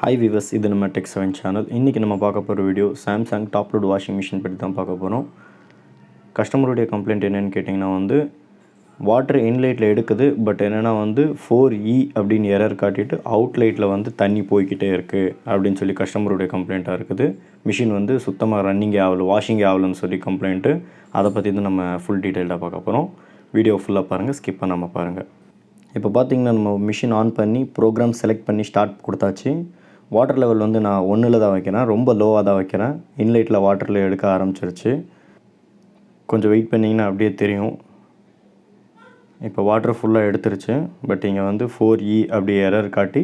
Hi viewers, இது நம்ம டெக்7 channel. இன்றைக்கி நம்ம பார்க்க போகிற video Samsung top load washing machine பற்றி தான் பார்க்க போகிறோம். கஸ்டமருடைய கம்ப்ளைண்ட் என்னென்னு கேட்டிங்கன்னா வாட்டர் இன்லைட்டில் எடுக்குது, பட் என்னென்னா 4E அப்படின்னு எரர் காட்டிட்டு அவுட்லைட்டில் தண்ணி போய்கிட்டே இருக்குது அப்படின்னு சொல்லி கஸ்டமருடைய கம்ப்ளைண்ட்டாக இருக்குது. மிஷின் சுத்தமாக ரன்னிங்கே ஆகலை, வாஷிங்கே ஆகலைன்னு சொல்லி கம்ப்ளைண்ட்டு. அதை பற்றி தான் நம்ம ஃபுல் டீட்டெயில்டாக பார்க்க போகிறோம். வீடியோ ஃபுல்லாக பாருங்கள், ஸ்கிப் பண்ணாமல் பாருங்கள். இப்போ பார்த்திங்கன்னா நம்ம மிஷின் ஆன் பண்ணி ப்ரோக்ராம் செலக்ட் பண்ணி ஸ்டார்ட் கொடுத்தாச்சு. வாட்டர் லெவல் நான் 1ல் தான் வைக்கிறேன், ரொம்ப லோவாக தான் வைக்கிறேன். இன்லைட்டில் வாட்டரில் எடுக்க ஆரம்பிச்சிருச்சு. கொஞ்சம் வெயிட் பண்ணிங்கன்னா அப்படியே தெரியும். இப்போ வாட்டர் ஃபுல்லாக எடுத்துருச்சு. பட் இங்கே 4E அப்படி எரர் காட்டி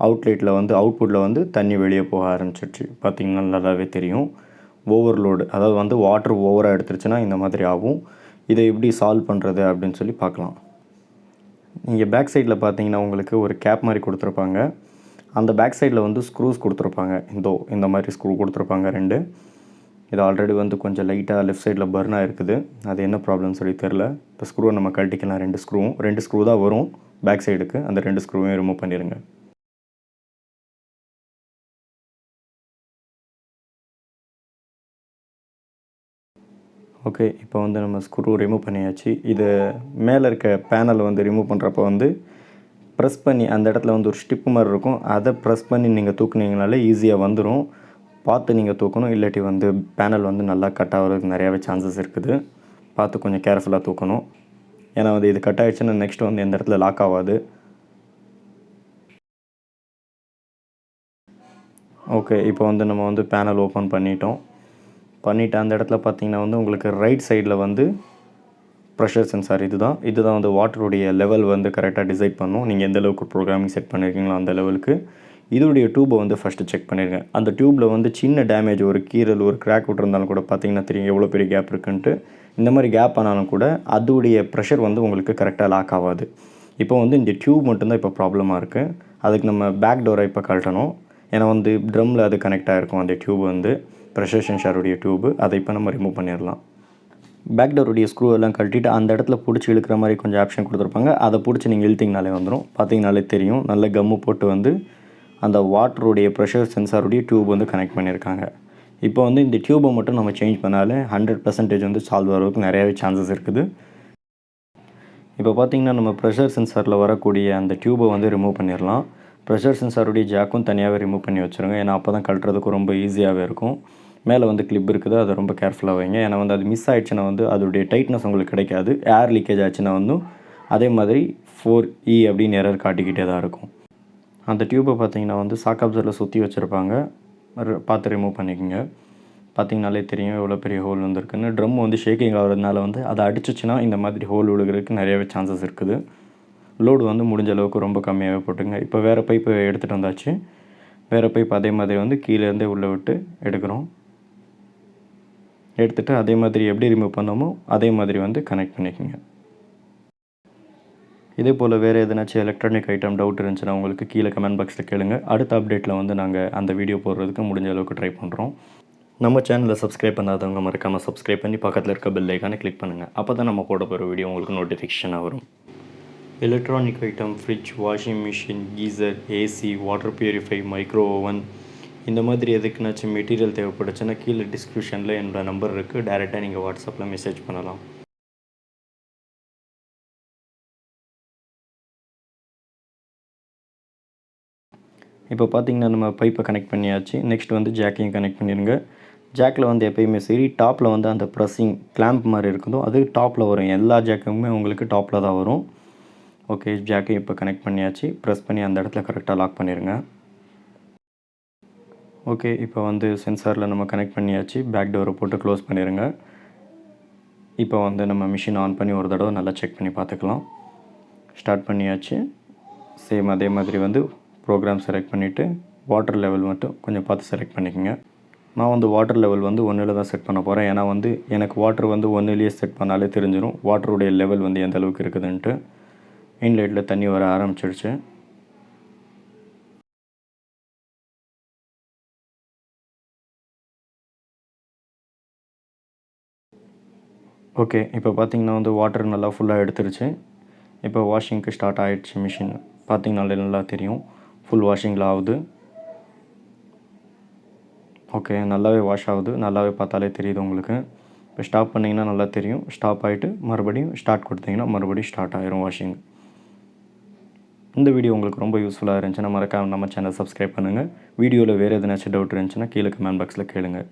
அவுட்லைட்டில் அவுட்புட்டில் தண்ணி வெளியே போக ஆரம்பிச்சிருச்சு. பார்த்திங்கன்னா நல்லாவே தெரியும். ஓவர்லோடு, அதாவது வாட்டர் ஓவராக எடுத்துருச்சுன்னா இந்த மாதிரி ஆகும். இதை எப்படி சால்வ் பண்ணுறது அப்படின்னு சொல்லி பார்க்கலாம். நீங்கள் பேக் சைடில் பார்த்தீங்கன்னா உங்களுக்கு ஒரு கேப் மாதிரி கொடுத்துருப்பாங்க. அந்த பேக் சைடில் ஸ்க்ரூஸ் கொடுத்துருப்பாங்க. இந்த மாதிரி ஸ்க்ரூ கொடுத்துருப்பாங்க 2. இது ஆல்ரெடி கொஞ்சம் லைட்டாக லெஃப்ட் சைடில் பர்னாக இருக்குது. அது என்ன ப்ராப்ளம்னு சொல்லி தெரில. இப்போ ஸ்க்ரூவை நம்ம கழட்டிக்கலாம். 2 ஸ்க்ரூ தான் வரும் பேக் சைடுக்கு. அந்த 2 ஸ்க்ரூவையும் ரிமூவ் பண்ணிடுங்க. ஓகே, இப்போ நம்ம ஸ்க்ரூ ரிமூவ் பண்ணியாச்சு. இது மேலே இருக்க பேனலை ரிமூவ் பண்ணுறப்போ ப்ரெஸ் பண்ணி அந்த இடத்துல ஒரு ஸ்டிப்பு மாதிரி இருக்கும். அதை ப்ரெஸ் பண்ணி நீங்கள் தூக்குனீங்கனாலே ஈஸியாக வந்துடும். பார்த்து நீங்கள் தூக்கணும், இல்லாட்டி பேனல் நல்லா கட் ஆகிறதுக்கு நிறையாவே சான்சஸ் இருக்குது. பார்த்து கொஞ்சம் கேர்ஃபுல்லாக தூக்கணும். ஏன்னா இது கட் ஆகிடுச்சுன்னா நெக்ஸ்ட் எந்த இடத்துல லாக் ஆகாது. ஓகே, இப்போ நம்ம பேனல் ஓப்பன் பண்ணிவிட்டு அந்த இடத்துல பார்த்திங்கன்னா உங்களுக்கு ரைட் சைடில் ப்ரெஷர் சென்சார் இதுதான் வாட்டருடைய லெவல் கரெக்டாக டிசைட் பண்ணும். நீங்கள் எந்த அளவுக்கு ப்ரோக்ராமிங் செட் பண்ணியிருக்கீங்களோ அந்த லெவலுக்கு. இதோடைய டியூப்பை ஃபஸ்ட்டு செக் பண்ணிடுங்க. அந்த டியூப்பில் சின்ன டேமேஜ், ஒரு கீறல், ஒரு கிராக் விட்டுருந்தாலும் கூட பார்த்திங்கன்னா தெரியும் எவ்வளோ பெரிய கேப் இருக்குன்ட்டு. இந்த மாதிரி கேப் ஆனாலும் கூட அதோடைய ப்ரெஷர் உங்களுக்கு கரெக்டாக லாக் ஆகாது. இப்போ இந்த டியூப் மட்டும்தான் இப்போ ப்ராப்ளமாக இருக்குது. அதுக்கு நம்ம பேக் டோரை இப்போ கழட்டணும். ஏன்னா ட்ரம்மில் அது கனெக்ட் ஆகிருக்கும். அந்த டியூப் ப்ரெஷர் சென்சாருடைய டியூப்பு. அதை இப்போ நம்ம ரிமூவ் பண்ணிடலாம். பேக் டோருடைய ஸ்க்ரூ எல்லாம் கழட்டிட்டு அந்த இடத்துல பிடிச்சி இழுக்கிற மாதிரி கொஞ்சம் ஆப்ஷன் கொடுத்துருப்பாங்க. அதை பிடிச்சி நீங்கள் இழுத்திங்கனாலே வந்துடும். பார்த்தீங்கனாலே தெரியும். நல்ல கம்மு போட்டு அந்த வாட்டருடைய ப்ரெஷர் சென்சாருடைய டியூப் கனெக்ட் பண்ணியிருக்காங்க. இப்போ இந்த டியூப்பை மட்டும் நம்ம சேஞ்ச் பண்ணாலே 100% சால்வ் ஆகிறதுக்கு நிறையாவே சான்சஸ் இருக்குது. இப்போ பார்த்திங்கன்னா நம்ம ப்ரெஷர் சென்சாரில் வரக்கூடிய அந்த டியூப்பை ரிமூவ் பண்ணிடலாம். ப்ரெஷர் சென்சாருடைய ஜாக்கும் தனியாகவே ரிமூவ் பண்ணி வச்சுருங்க. ஏன்னா அப்போ தான் கழட்டுறதுக்கு ரொம்ப ஈஸியாகவே இருக்கும். மேலே கிளிப் இருக்குது, அதை ரொம்ப கேர்ஃபுல்லாக வைங்க. ஏன்னா அது மிஸ் ஆகிடுச்சுன்னா அதோடைய டைட்னஸ் உங்களுக்கு கிடைக்காது. ஏர் லீக்கேஜ் ஆச்சுன்னா அதே மாதிரி 4E அப்படின்னு எரர் காட்டிக்கிட்டே தான் இருக்கும். அந்த டியூப்பை பார்த்திங்கன்னா சாக் அப்சரில் சுற்றி வச்சுருப்பாங்க. பார்த்து ரிமூவ் பண்ணிக்கோங்க. பார்த்திங்கனாலே தெரியும் எவ்வளோ பெரிய ஹோல் இருக்குன்னு. ட்ரம் ஷேக்கிங் ஆகிறதுனால அதை அடிச்சிச்சுன்னா இந்த மாதிரி ஹோல் விழுகிறதுக்கு நிறையவே சான்சஸ் இருக்குது. லோடு முடிஞ்ச அளவுக்கு ரொம்ப கம்மியாகவே போட்டுங்க. இப்போ வேறு பைப்பு எடுத்துகிட்டு வந்தாச்சு. வேறு பைப் அதே மாதிரி கீழேருந்தே உள்ளே விட்டு எடுத்துகிட்டு அதே மாதிரி எப்படி ரிமூவ் பண்ணோமோ அதே மாதிரி கனெக்ட் பண்ணிக்கோங்க. இதே போல் வேறு எதனாச்சும் எலக்ட்ரானிக் ஐட்டம் டவுட் இருந்துச்சுன்னா உங்களுக்கு கீழே கமெண்ட் பாக்ஸில் கேளுங்க. அடுத்த அப்டேட்டில் நாங்கள் அந்த வீடியோ போடுறதுக்கு முடிஞ்ச அளவுக்கு ட்ரை பண்ணுறோம். நம்ம சேனலை சப்ஸ்கிரைப் பண்ணாதவங்க மறக்காமல் சப்ஸ்கிரைப் பண்ணி பக்கத்தில் இருக்க பெல் ஐக்கானை கிளிக் பண்ணுங்கள். அப்போ தான் நம்ம போட போகிற வீடியோ உங்களுக்கு நோட்டிஃபிகேஷனாக வரும். Electronic item, fridge, washing machine, geyser, AC, water purify, micro oven, இந்த மாதிரி எதுக்குனாச்சும் மெட்டீரியல் தேவைப்படுச்சுன்னா கீழே டிஸ்கிரிப்ஷனில் என்னோட நம்பர் இருக்குது. டைரெக்டாக நீங்கள் வாட்ஸ்அப்பில் மெசேஜ் பண்ணலாம். இப்போ பார்த்திங்கன்னா நம்ம பைப்பை கனெக்ட் பண்ணியாச்சு. நெக்ஸ்ட் ஜாக்கையும் கனெக்ட் பண்ணிடுங்க. ஜாக்கில் எப்போயுமே சரி டாப்பில் அந்த ப்ரெஸ்ஸிங் கிளாம்ப் மாதிரி இருக்குதோ அது டாப்பில் வரும். எல்லா ஜாக்குமே உங்களுக்கு டாப்பில் தான் வரும். ஓகே, ஜாக்கையும் இப்போ கனெக்ட் பண்ணியாச்சு. ப்ரெஸ் பண்ணி அந்த இடத்துல கரெக்டாக லாக் பண்ணிடுங்க. ஓகே, இப்போ சென்சாரில் நம்ம கனெக்ட் பண்ணியாச்சு. பேக் டோரை போட்டு க்ளோஸ் பண்ணிடுங்க. இப்போ நம்ம மிஷின் ஆன் பண்ணி ஒரு தடவை நல்லா செக் பண்ணி பார்த்துக்கலாம். ஸ்டார்ட் பண்ணியாச்சு. சேம் அதே மாதிரி ப்ரோக்ராம் செலக்ட் பண்ணிவிட்டு வாட்டர் லெவல் மட்டும் கொஞ்சம் பார்த்து செலக்ட் பண்ணிக்கோங்க. நான் வாட்டர் லெவல் 1ல் தான் செட் பண்ண போகிறேன். ஏன்னா எனக்கு வாட்டர் 1லேயே செட் பண்ணாலே தெரிஞ்சிடும் வாட்டருடைய லெவல் எந்த அளவுக்கு இருக்குதுன்ட்டு. இன்லைட்டில் தண்ணி வர ஆரம்பிச்சிடுச்சு. ஓகே, இப்போ பார்த்திங்கன்னா வாட்டர் நல்லா ஃபுல்லாக எடுத்துருச்சு. இப்போ வாஷிங்க்கு ஸ்டார்ட் ஆகிடுச்சு மிஷின். பார்த்திங்கனாலே நல்லா தெரியும் ஃபுல் வாஷிங்கில் ஆகுது. ஓகே, நல்லாவே வாஷ் ஆகுது. நல்லாவே பார்த்தாலே தெரியுது உங்களுக்கு. இப்போ ஸ்டாப் பண்ணிங்கன்னா நல்லா தெரியும். ஸ்டாப் ஆகிட்டு மறுபடியும் ஸ்டார்ட் கொடுத்தீங்கன்னா மறுபடியும் ஸ்டார்ட் ஆகிரும் வாஷிங். இந்த வீடியோ உங்களுக்கு ரொம்ப யூஸ்ஃபுல்லாக இருந்துச்சுன்னா மறக்காம நம்ம சேனல் சப்ஸ்கிரைப் பண்ணுங்கள். வீடியோவில் வேறு எதுனாச்சும் டவுட் இருந்துச்சுன்னா கீழே கமெண்ட் பாக்ஸில் கேளுங்கள்.